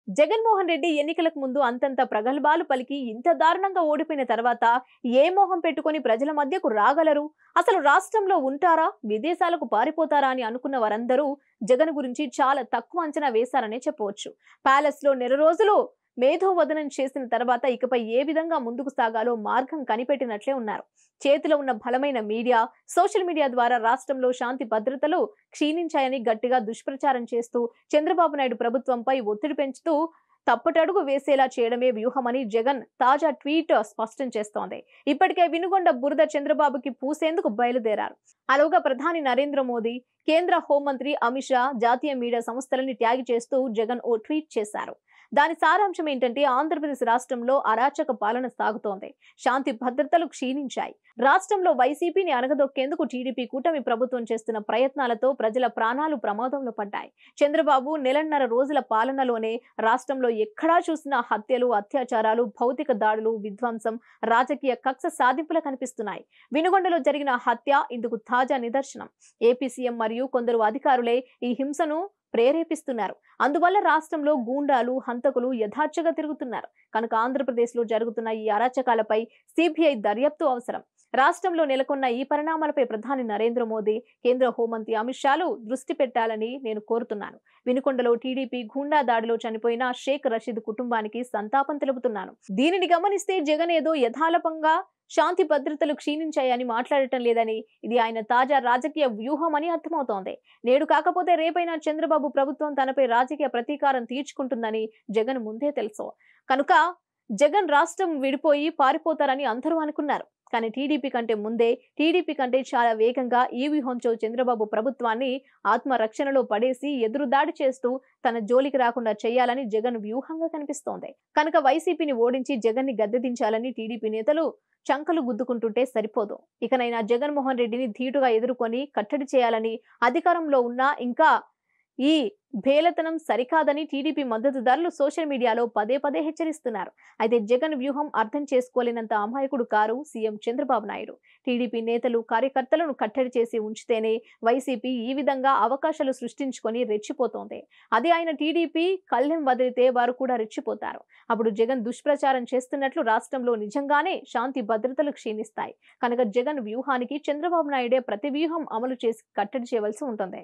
జగన్మోహన్ రెడ్డి ఎన్నికలకు ముందు అంతంత ప్రగల్భాలు పలికి ఇంత దారుణంగా ఓడిపోయిన తర్వాత ఏ మోహం పెట్టుకొని ప్రజల మధ్యకు రాగలరు? అసలు రాష్ట్రంలో ఉంటారా? విదేశాలకు పారిపోతారా అని అనుకున్న వారందరూ జగన్ గురించి చాలా తక్కువ అంచనా వేశారనే చెప్పవచ్చు. ప్యాలెస్ లో నెల రోజులు మేధోవదనం చేసిన తర్వాత ఇకపై ఏ విధంగా ముందుకు సాగాలో మార్గం కనిపెట్టినట్లే ఉన్నారు. చేతిలో ఉన్న బలమైన మీడియా, సోషల్ మీడియా ద్వారా రాష్ట్రంలో శాంతి భద్రతలు క్షీణించాయని గట్టిగా దుష్ప్రచారం చేస్తూ చంద్రబాబు నాయుడు ప్రభుత్వంపై ఒత్తిడి పెంచుతూ తప్పటడుగు వేసేలా చేయడమే వ్యూహమని జగన్ తాజా ట్వీట్ స్పష్టం చేస్తోంది. ఇప్పటికే వినుగొండ బురద చంద్రబాబుకి పూసేందుకు బయలుదేరారు. అలాగా ప్రధాని నరేంద్ర మోదీ, కేంద్ర హోంమంత్రి అమిత్ షా జాతీయ మీడియా సంస్థలని ట్యాగ్ చేస్తూ జగన్ ఓ ట్వీట్ చేశారు. దాని సారాంశం ఏంటంటే, ఆంధ్రప్రదేశ్ రాష్ట్రంలో అరాచక పాలన సాగుతోంది. శాంతి భద్రతలు క్షీణించాయి. రాష్ట్రంలో వైసీపీని అణగదొక్కేందుకు టీడీపీ కూటమి ప్రభుత్వం చేస్తున్న ప్రయత్నాలతో ప్రజల ప్రాణాలు ప్రమాదంలో పడ్డాయి. చంద్రబాబు నెలన్నర రోజుల పాలనలోనే రాష్ట్రంలో ఎక్కడా చూసినా హత్యలు, అత్యాచారాలు, భౌతిక దాడులు, విధ్వంసం, రాజకీయ కక్ష సాధింపులు కనిపిస్తున్నాయి. వినుగొండలో జరిగిన హత్య ఇందుకు తాజా నిదర్శనం. ఏపీ సీఎం మరియు కొందరు అధికారులే ఈ హింసను ప్రేరేపిస్తున్నారు. అందువల్ల రాష్ట్రంలో గూండాలు, హంతకులు యథార్చగా తిరుగుతున్నారు. కనుక ఆంధ్రప్రదేశ్లో జరుగుతున్న ఈ అరాచకాలపై సిబిఐ దర్యాప్తు అవసరం. రాష్ట్రంలో నెలకొన్న ఈ పరిణామాలపై ప్రధాని నరేంద్ర మోదీ, కేంద్ర హోంమంత్రి అమిత్ షాలు దృష్టి పెట్టాలని నేను కోరుతున్నాను. వినుకొండలో టీడీపీ గూండా దాడిలో చనిపోయిన షేక్ రషీద్ కుటుంబానికి సంతాపం తెలుపుతున్నాను. దీనిని గమనిస్తే జగన్ ఏదో యథాలాపంగా శాంతి భద్రతలు క్షీణించాయని మాట్లాడటం లేదని, ఇది ఆయన తాజా రాజకీయ వ్యూహం అని అర్థమవుతోంది. నేడు కాకపోతే రేపైనా చంద్రబాబు ప్రభుత్వం తనపై రాజకీయ ప్రతీకారం తీర్చుకుంటుందని జగన్ ముందే తెలుసు. కనుక జగన్ రాష్ట్రం విడిపోయి పారిపోతారని అందరూ అనుకున్నారు. కానీ టీడీపీ కంటే చాలా వేగంగా ఈ వ్యూహంతో చంద్రబాబు ప్రభుత్వాన్ని ఆత్మరక్షణలో పడేసి ఎదురుదాడి చేస్తూ తన జోలికి రాకుండా చేయాలని జగన్ వ్యూహంగా కనిపిస్తోంది. కనుక వైసీపీని ఓడించి జగన్ ని గద్దెదించాలని టీడీపీ నేతలు చంకలు గుద్దుకుంటుంటే సరిపోదు. ఇకనైనా జగన్మోహన్ రెడ్డిని ధీటుగా ఎదుర్కొని కట్టడి చేయాలని, అధికారంలో ఉన్నా ఇంకా ఈ భేలతనం సరికాదని టీడీపీ మద్దతుదారులు సోషల్ మీడియాలో పదే పదే హెచ్చరిస్తున్నారు. అయితే జగన్ వ్యూహం అర్థం చేసుకోలేనంత అమాయకుడు car CM Chandrababu Naidu. TDP నేతలు, కార్యకర్తలను కట్టడి చేసి ఉంచితేనే వైసీపీ ఈ విధంగా అవకాశాలు సృష్టించుకొని రెచ్చిపోతోంది. అదే ఆయన టీడీపీ కళ్ళెం వదిలితే వారు కూడా రెచ్చిపోతారు. అప్పుడు జగన్ దుష్ప్రచారం చేస్తున్నట్లు రాష్ట్రంలో నిజంగానే శాంతి భద్రతలు క్షీణిస్తాయి. కనుక జగన్ వ్యూహానికి చంద్రబాబు నాయుడే ప్రతి వ్యూహం అమలు చేసి కట్టడి చేయవలసి ఉంటుంది.